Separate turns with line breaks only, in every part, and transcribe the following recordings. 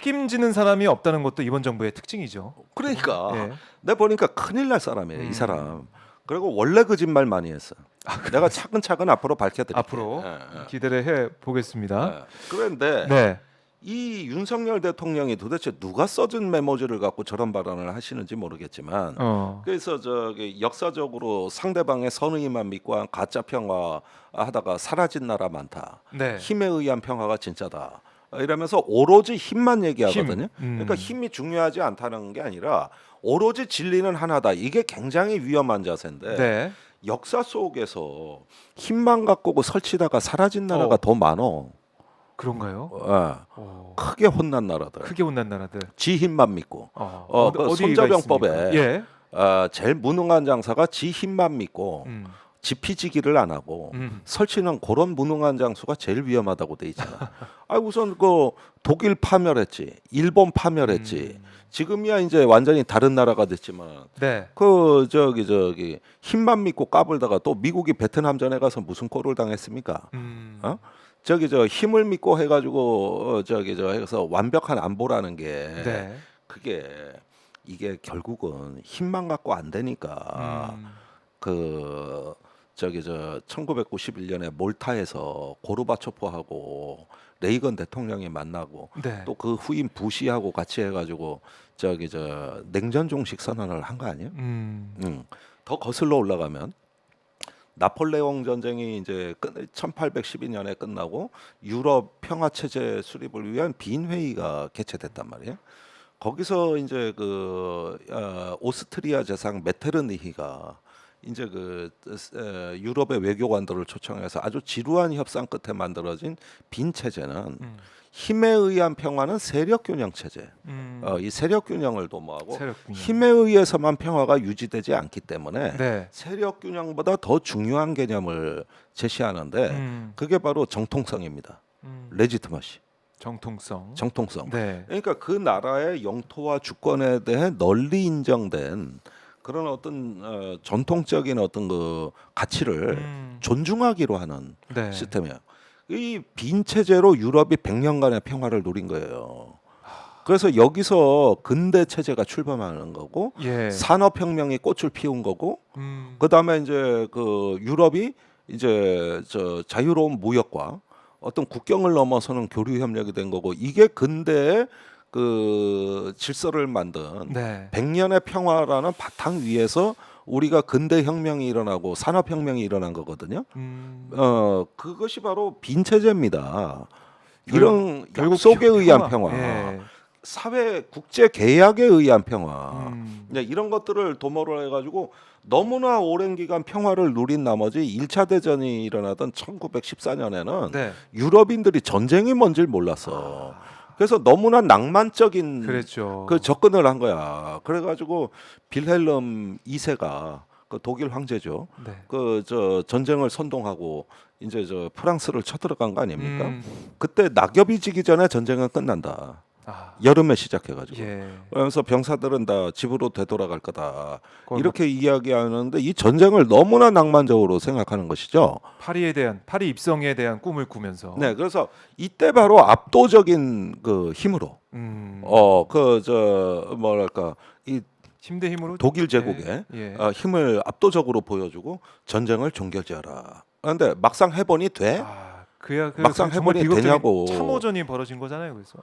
책임지는 사람이 없다는 것도 이번 정부의 특징이죠.
그러니까
예.
내가 보니까 큰일 날 사람이에요, 이 사람. 그리고 원래 거짓말 많이 했어. 내가 차근차근 앞으로 밝혀드릴게.
앞으로 기대를 해 보겠습니다.
그런데
네.
이 윤석열 대통령이 도대체 누가 써준 메모지를 갖고 저런 발언을 하시는지 모르겠지만 그래서 저기 역사적으로 상대방의 선의만 믿고 한 가짜 평화 하다가 사라진 나라 많다.
네.
힘에 의한 평화가 진짜다. 이러면서 오로지 힘만 얘기하거든요. 그러니까 힘이 중요하지 않다는 게 아니라 오로지 진리는 하나다. 이게 굉장히 위험한 자세인데
네.
역사 속에서 힘만 갖고 설치다가 사라진 나라가 더 많어.
그런가요?
크게 혼난 나라들.
크게 혼난 나라들.
지 힘만 믿고. 그
어디가
손자병법에
있습니까? 예.
제일 무능한 장사가 지 힘만 믿고 지피지기를 안 하고 설치는 그런 무능한 장수가 제일 위험하다고 돼 있잖아. 우선 그 독일 파멸했지, 일본 파멸했지. 지금이야 이제 완전히 다른 나라가 됐지만
네.
그 저기 힘만 믿고 까불다가 또 미국이 베트남전에 가서 무슨 꼴을 당했습니까? 저기 저 힘을 믿고 해가지고 저기 저 해서 완벽한 안보라는 게
네.
그게 이게 결국은 힘만 갖고 안 되니까 그 저기 저 1991년에 몰타에서 고르바초프하고 레이건 대통령이 만나고
네.
또 그 후임 부시하고 같이 해가지고 저기 저 냉전 종식 선언을 한 거 아니에요? 더 거슬러 올라가면 나폴레옹 전쟁이 이제 1812년에 끝나고 유럽 평화 체제 수립을 위한 빈 회의가 개최됐단 말이에요. 거기서 이제 그 오스트리아 제상 메테르니히가 이제 그 유럽의 외교관들을 초청해서 아주 지루한 협상 끝에 만들어진 빈 체제는 힘에 의한 평화는 세력 균형 체제. 이 세력 균형을 도모하고 힘에 의해서만 평화가 유지되지 않기 때문에
네.
세력 균형보다 더 중요한 개념을 제시하는데 그게 바로 정통성입니다. 레지티머시.
정통성.
네. 그러니까 그 나라의 영토와 주권에 대해 널리 인정된 그런 어떤 전통적인 어떤 그 가치를 존중하기로 하는
네.
시스템이에요. 이 빈 체제로 유럽이 100년간의 평화를 누린 거예요. 그래서 여기서 근대 체제가 출범하는 거고
예.
산업혁명이 꽃을 피운 거고 그다음에 이제 그 유럽이 이제 저 자유로운 무역과 어떤 국경을 넘어서는 교류 협력이 된 거고 이게 근대의 그 질서를 만든
네.
100년의 평화라는 바탕 위에서 우리가 근대 혁명이 일어나고 산업 혁명이 일어난 거거든요. 그것이 바로 빈 체제입니다. 이런 약속에 의한 평화,
예.
사회 국제 계약에 의한 평화, 이런 것들을 도모를 해가지고 너무나 오랜 기간 평화를 누린 나머지 1차 대전이 일어나던 1914년에는
네.
유럽인들이 전쟁이 뭔지를 몰랐어. 그래서 너무나 낭만적인
그랬죠.
그 접근을 한 거야. 그래가지고 빌헬름 2세가 그 독일 황제죠.
네.
그 저 전쟁을 선동하고 이제 저 프랑스를 쳐들어간 거 아닙니까? 그때 낙엽이 지기 전에 전쟁은 끝난다. 여름에 시작해가지고 그러면서 병사들은 다 집으로 되돌아갈 거다 이렇게 이야기하는데 이 전쟁을 너무나 낭만적으로 생각하는 것이죠.
파리 입성에 대한 꿈을 꾸면서.
네, 그래서 이때 바로 압도적인 그 힘으로 그 저 뭐랄까 이
힘대 힘으로
독일 제국의 힘을 압도적으로 보여주고 전쟁을 종결지어라. 그런데 막상 해보니 돼? 막상 해보니 되냐고.
참호전이 벌어진 거잖아요. 그래서.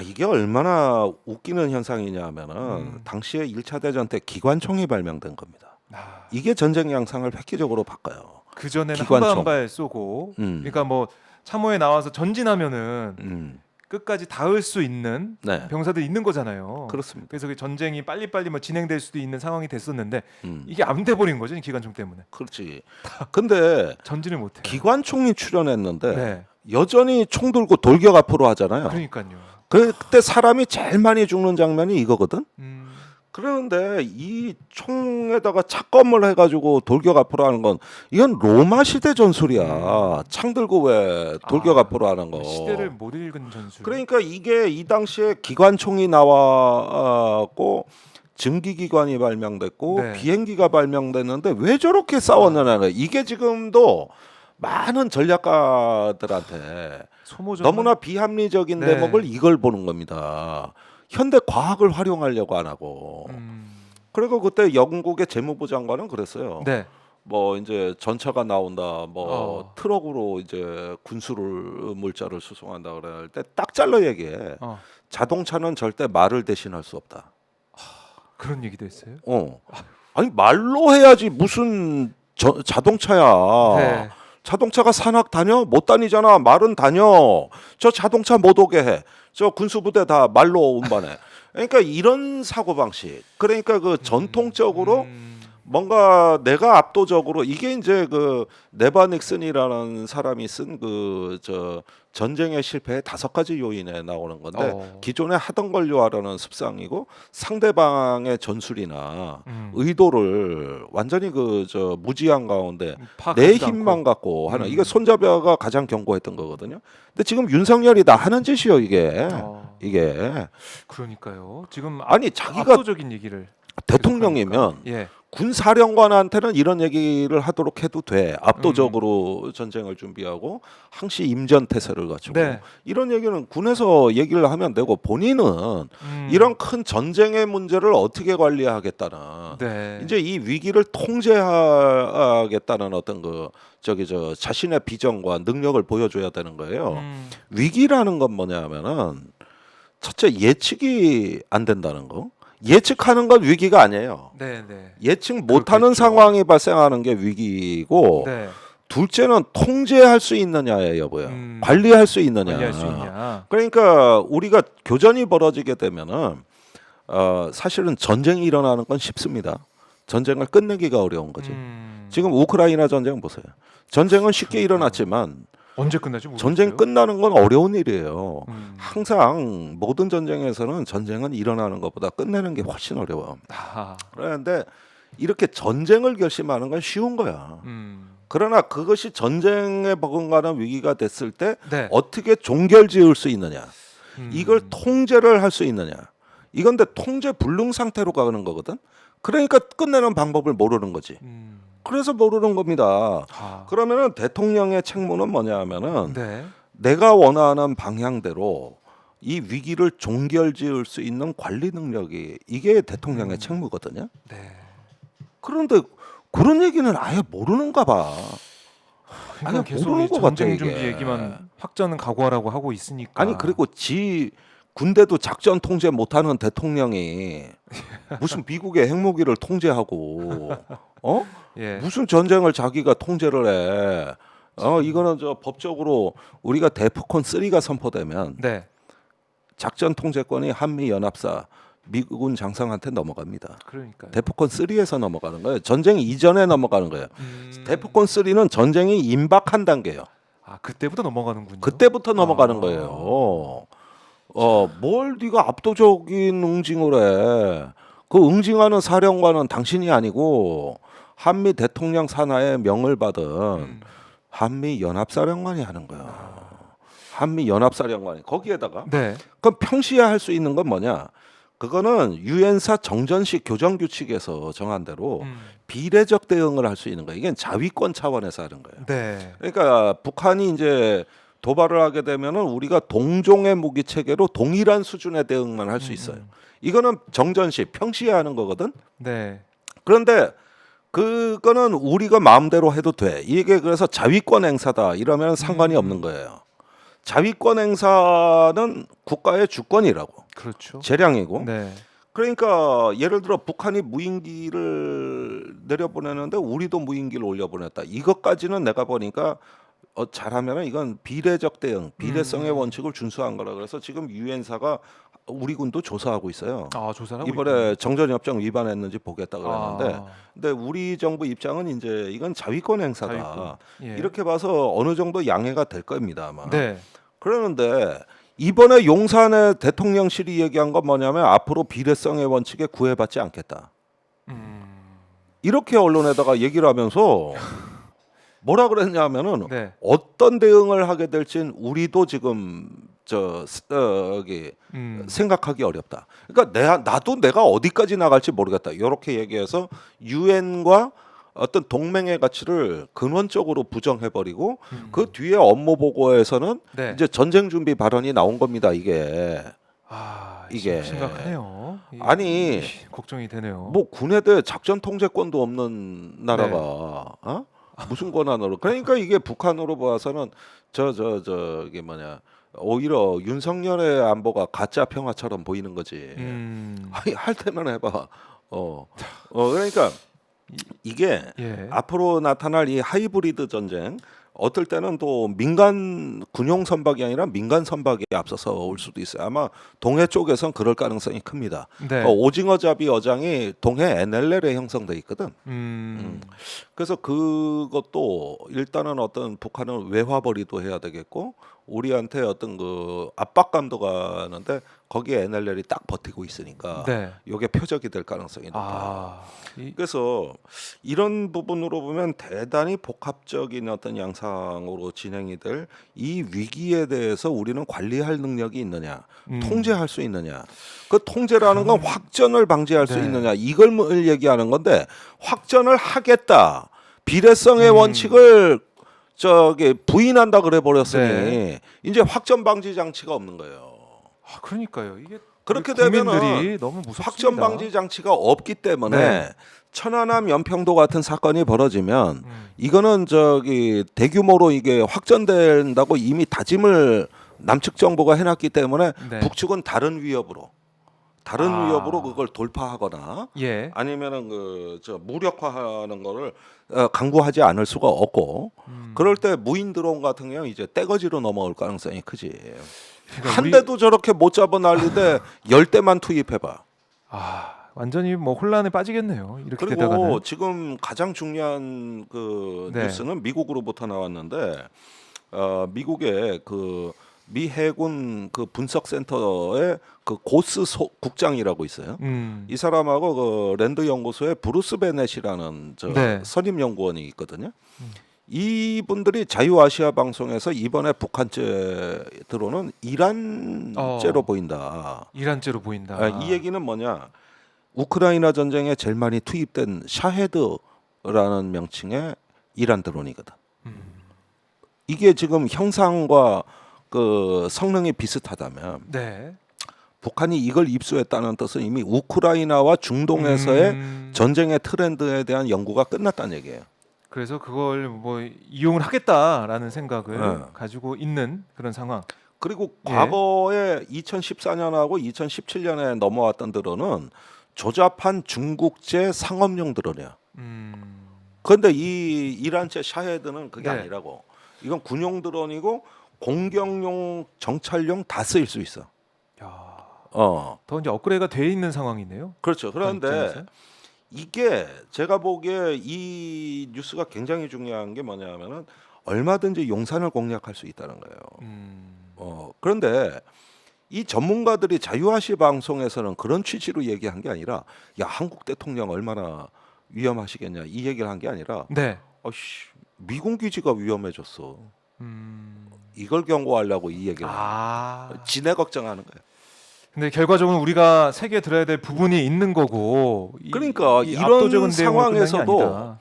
이게 얼마나 웃기는 현상이냐 하면은 당시에 1차 대전 때 기관총이 발명된 겁니다. 이게 전쟁 양상을 획기적으로 바꿔요.
그 전에는 한 발 쏘고, 그러니까 뭐 참호에 나와서 전진하면은 끝까지 닿을 수 있는 병사들이 있는 거잖아요.
그렇습니다.
그래서 그 전쟁이 빨리빨리 뭐 진행될 수도 있는 상황이 됐었는데 이게 안 돼 버린 거죠, 기관총 때문에.
그렇지. 근데
전진을 못 해요.
기관총이 출연했는데 여전히 총 들고 돌격 앞으로 하잖아요.
그러니까요.
그때 사람이 제일 많이 죽는 장면이 이거거든. 그런데 이 총에다가 착검을 해가지고 돌격 앞으로 하는 건 이건 로마 시대 전술이야. 창 들고 왜 돌격 앞으로 하는 거.
시대를 못 읽은 전술.
그러니까 이게 이 당시에 기관총이 나왔고 증기기관이 발명됐고 비행기가 발명됐는데 왜 저렇게 싸웠느냐는 이게 지금도 많은 전략가들한테
소모전
너무나 비합리적인
네.
대목을 이걸 보는 겁니다. 현대 과학을 활용하려고 안 하고. 그리고 그때 영국의 재무부 장관은 그랬어요.
네.
뭐 이제 전차가 나온다, 뭐 트럭으로 이제 군수를 물자를 수송한다 그럴 때 딱 잘라 얘기해. 자동차는 절대 말을 대신할 수 없다.
그런 얘기도 했어요.
아니 말로 해야지 무슨 자동차야.
네.
자동차가 산악 다녀? 못 다니잖아. 말은 다녀. 저 자동차 못 오게 해. 저 군수부대 다 말로 운반해. 그러니까 이런 사고 방식. 그러니까 그 전통적으로 뭔가 내가 압도적으로 이게 이제 그 네바 닉슨이라는 사람이 쓴 그 저 전쟁의 실패의 5가지 요인에 나오는 건데 기존에 하던 걸로 하려는 습상이고 상대방의 전술이나 의도를 완전히 그 저 무지한 가운데 내 힘만
않고.
갖고 하는 이게 손잡이가 가장 견고했던 거거든요. 근데 지금 윤석열이 다 하는 짓이요 이게. 이게
그러니까요. 지금
아니 자기가
압도적인 얘기를
대통령이면
예.
군사령관한테는 이런 얘기를 하도록 해도 돼. 압도적으로 전쟁을 준비하고 항시 임전태세를 갖추고
네.
이런 얘기는 군에서 얘기를 하면 되고 본인은 이런 큰 전쟁의 문제를 어떻게 관리하겠다는
네.
이제 이 위기를 통제하겠다는 어떤 그 저기 저 자신의 비전과 능력을 보여줘야 되는 거예요. 위기라는 건 뭐냐면은 첫째 예측이 안 된다는 거. 예측하는 건 위기가 아니에요.
네, 네.
예측 못하는
그렇겠죠.
상황이 발생하는 게 위기고
네.
둘째는 통제할 수 있느냐의 여부야. 관리할 수 있느냐.
관리할 수 있냐.
그러니까 우리가 교전이 벌어지게 되면은 사실은 전쟁이 일어나는 건 쉽습니다. 전쟁을 끝내기가 어려운 거지. 지금 우크라이나 전쟁 보세요. 전쟁은 쉽게 일어났지만
언제 끝나지 모르겠어요.
전쟁 끝나는 건 어려운 일이에요. 항상 모든 전쟁에서는 전쟁은 일어나는 것보다 끝내는 게 훨씬 어려워. 그런데 이렇게 전쟁을 결심하는 건 쉬운 거야. 그러나 그것이 전쟁에 버금가는 위기가 됐을 때
네.
어떻게 종결지을 수 있느냐, 이걸 통제를 할 수 있느냐. 이건데 통제 불능 상태로 가는 거거든. 그러니까 끝내는 방법을 모르는 거지. 그래서 모르는 겁니다. 그러면은 대통령의 책무는 뭐냐면은
네.
내가 원하는 방향대로 이 위기를 종결지을 수 있는 관리 능력이 이게 대통령의 책무거든요.
네.
그런데 그런 얘기는 아예 모르는가 봐.
그러니까
아니,
계속
모르는
이
것 같아,
전쟁
이게.
준비 얘기만 확전은 각오하라고 하고 있으니까.
아니 그리고 군대도 작전 통제 못하는 대통령이 무슨 미국의 핵무기를 통제하고
예.
무슨 전쟁을 자기가 통제를 해? 이거는 저 법적으로 우리가 대포콘 3가 선포되면
네.
작전 통제권이 한미 연합사 미군 장성한테 넘어갑니다.
그러니까.
대포콘 3에서 넘어가는 거예요. 전쟁 이전에 넘어가는 거예요. 대포콘 3는 전쟁이 임박한 단계예요.
그때부터 넘어가는군요.
그때부터 넘어가는 거예요. 뭘 네가 압도적인 응징을 해? 그 응징하는 사령관은 당신이 아니고 한미 대통령 산하의 명을 받은 한미 연합사령관이 하는 거야. 한미 연합사령관이 거기에다가
네.
그럼 평시에 할 수 있는 건 뭐냐? 그거는 유엔사 정전식 교정 규칙에서 정한 대로 비례적 대응을 할 수 있는 거예요. 이게 자위권 차원에서 하는 거예요.
네.
그러니까 북한이 이제 도발을 하게 되면은 우리가 동종의 무기 체계로 동일한 수준의 대응만 할 수 있어요. 이거는 정전시 평시에 하는 거거든.
네.
그런데 그거는 우리가 마음대로 해도 돼. 이게 그래서 자위권 행사다 이러면 상관이 없는 거예요. 자위권 행사는 국가의 주권이라고.
그렇죠.
재량이고.
네.
그러니까 예를 들어 북한이 무인기를 내려보내는데 우리도 무인기를 올려보냈다. 이것까지는 내가 보니까 잘하면 이건 비례적 대응, 비례성의 원칙을 준수한 거라 그래서 지금 유엔사가 우리 군도 조사하고 있어요.
조사하고
이번에 정전협정 위반했는지 보겠다 그랬는데, 근데 우리 정부 입장은 이제 이건 자위권 행사다.
자위권. 예.
이렇게 봐서 어느 정도 양해가 될 겁니다 아마.
네.
그러는데 이번에 용산의 대통령실이 얘기한 건 뭐냐면 앞으로 비례성의 원칙에 구애받지 않겠다. 이렇게 언론에다가 얘기를 하면서 뭐라 그랬냐면은
네.
어떤 대응을 하게 될진 우리도 지금 생각하기 어렵다. 그러니까 나도 내가 어디까지 나갈지 모르겠다. 이렇게 얘기해서 유엔과 어떤 동맹의 가치를 근원적으로 부정해버리고 그 뒤에 업무 보고에서는
네.
이제 전쟁 준비 발언이 나온 겁니다. 이게
이게 심각하네요.
아니
걱정이 되네요.
뭐 군에 대해 작전 통제권도 없는 나라가 무슨 권한으로? 그러니까 이게 북한으로 봐서는 이게 뭐냐 오히려 윤석열의 안보가 가짜 평화처럼 보이는 거지. 아니 할 때만 해봐. 그러니까 이게 앞으로 나타날 이 하이브리드 전쟁 어떨 때는 또 민간 군용 선박이 아니라 민간 선박이 앞서서 올 수도 있어요. 아마 동해 쪽에선 그럴 가능성이 큽니다.
네.
오징어잡이 어장이 동해 NLL에 형성돼 있거든. 그래서 그것도 일단은 어떤 북한은 외화벌이도 해야 되겠고 우리한테 어떤 그 압박감도 가는데 거기에 NLL이 딱 버티고 있으니까 이게 표적이 될 가능성이 높아요. 그래서 이런 부분으로 보면 대단히 복합적인 어떤 양상으로 진행이 될 이 위기에 대해서 우리는 관리할 능력이 있느냐, 통제할 수 있느냐. 그 통제라는 건 확전을 방지할 수 있느냐 이걸 얘기하는 건데 확전을 하겠다. 비례성의 원칙을 부인한다 그래 버렸으니 이제 확전 방지 장치가 없는 거예요.
그러니까요. 이게
그렇게 되면은
너무 무섭습니다.
확전 방지 장치가 없기 때문에 천안함 연평도 같은 사건이 벌어지면 이거는 대규모로 이게 확전된다고 이미 다짐을 남측 정부가 해놨기 때문에 북측은 다른 위협으로 그걸 돌파하거나 아니면은 무력화하는 거를 강구하지 않을 수가 없고 그럴 때 무인 드론 같은 경우 이제 떼거지로 넘어올 가능성이 크지. 그러니까 한 대도 저렇게 못 잡아 날리되 10대만 투입해봐.
완전히 뭐 혼란에 빠지겠네요. 이렇게
그리고
되다가는.
지금 가장 중요한 뉴스는 미국으로부터 나왔는데 미국의 미 해군 분석센터의 고스 국장이라고 있어요. 이 사람하고 랜드 연구소의 브루스 베넷이라는 선임 연구원이 있거든요. 이분들이 자유아시아 방송에서 이번에 북한제 드론은 이란제로 보인다.
이란제로 보인다.
이 얘기는 뭐냐? 우크라이나 전쟁에 제일 많이 투입된 샤헤드라는 명칭의 이란 드론이거든. 이게 지금 형상과 성능이 비슷하다면 북한이 이걸 입수했다는 뜻은 이미 우크라이나와 중동에서의 전쟁의 트렌드에 대한 연구가 끝났다는 얘기예요.
그래서 그걸 뭐 이용을 하겠다라는 생각을 가지고 있는 그런 상황.
그리고 과거에 2014년하고 2017년에 넘어왔던 드론은 조잡한 중국제 상업용 드론이야. 그런데 이 이란제 샤헤드는 그게 아니라고. 이건 군용 드론이고 공격용, 정찰용 다 쓰일 수 있어.
더 이제 업그레이드가 돼 있는 상황이네요.
그렇죠. 그런데 이게 제가 보기에 이 뉴스가 굉장히 중요한 게 뭐냐면은 얼마든지 용산을 공략할 수 있다는 거예요. 그런데 이 전문가들이 자유아시아 방송에서는 그런 취지로 얘기한 게 아니라 야 한국 대통령 얼마나 위험하시겠냐 이 얘기를 한 게 아니라 미군 기지가 위험해졌어. 이걸 경고하려고 이 얘기를 지네 걱정하는 거예요.
근데 결과적으로 우리가 새겨 들어야 될 부분이 있는 거고
그러니까 이런 상황에서도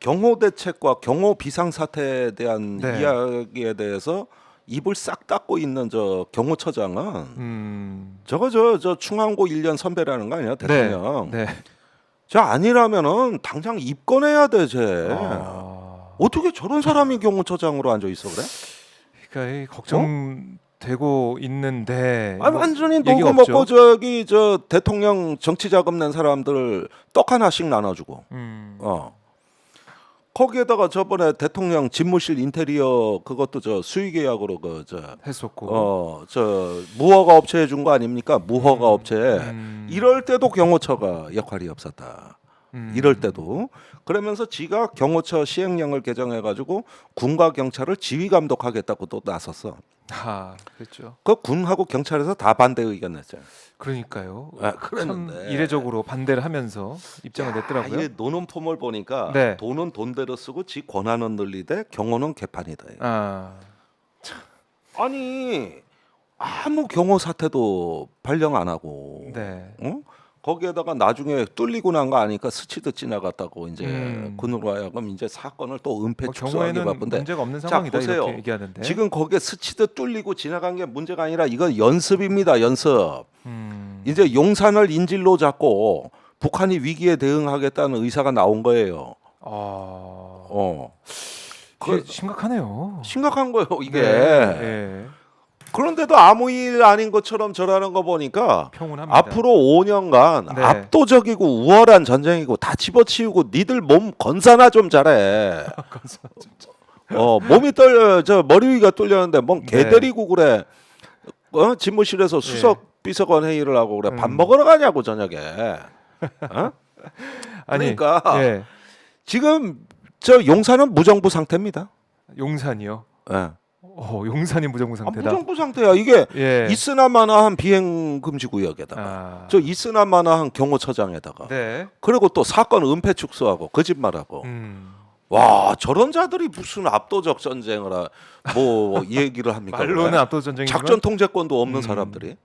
경호 대책과 경호 비상사태에 대한 이야기에 대해서 입을 싹 닫고 있는 경호처장은 저 충안고 1년 선배라는 거 아니야 대통령. 저 아니라면은 당장 입건해야 돼 쟤. 어떻게 저런 사람이 경호처장으로 앉아 있어 그래?
그러니까 걱정되고 있는데
완전히 녹음 먹고 대통령 정치 자금 낸 사람들 떡 하나씩 나눠주고 거기에다가 저번에 대통령 집무실 인테리어 그것도 수의 계약으로
했었고
무허가 업체 해준 거 아닙니까? 무허가 업체 이럴 때도 경호처가 역할이 없었다. 이럴 때도 그러면서 지가 경호처 시행령을 개정해가지고 군과 경찰을 지휘 감독하겠다고 또 나섰어.
그렇죠.
그 군하고 경찰에서 다 반대 의견 냈잖아요.
그러니까요.
그랬는데
이례적으로 반대를 하면서 입장을 냈더라고요.
이게 노는 폼을 보니까 돈은 돈대로 쓰고 지 권한은 늘리되 경호는 개판이다. 아니 아무 경호 사태도 발령 안 하고 거기에다가 나중에 뚫리고 난 거 아니까 스치듯 지나갔다고 이제
음.
군으로 하여금 이제 사건을 또 은폐
뭐
축소하기
경우에는
바쁜데
문제가 없는
자,
상황이다
보세요.
이렇게 얘기하는데
지금 거기에 스치듯 뚫리고 지나간 게 문제가 아니라 이건 연습입니다. 연습. 이제 용산을 인질로 잡고 북한이 위기에 대응하겠다는 의사가 나온 거예요.
그게 심각하네요.
심각한 거예요 이게.
네.
그런데도 아무 일 아닌 것처럼 저러는 거 보니까
평온합니다.
앞으로 5년간
네.
압도적이고 우월한 전쟁이고 다 집어치우고 니들 몸 건사나 좀 잘해. 몸이 떨려 저 머리 위가 뚫렸는데 뭔
네.
개들이고 그래. 집무실에서 수석 비서관 회의를 하고 그래. 밥 먹으러 가냐고 저녁에.
아니,
그러니까
예.
지금 저 용산은 무정부 상태입니다.
용산이요.
예.
용산이 무정부 상태다.
무정부 상태야. 이게
예.
있으나마나한 비행 금지 구역에다가 저 있으나마나한 경호처장에다가
네.
그리고 또 사건 은폐 축소하고 거짓말하고 와 저런 자들이 무슨 압도적 전쟁을 뭐 얘기를 합니까?
말로는
그래?
압도 전쟁이지만
작전 통제권도 없는 사람들이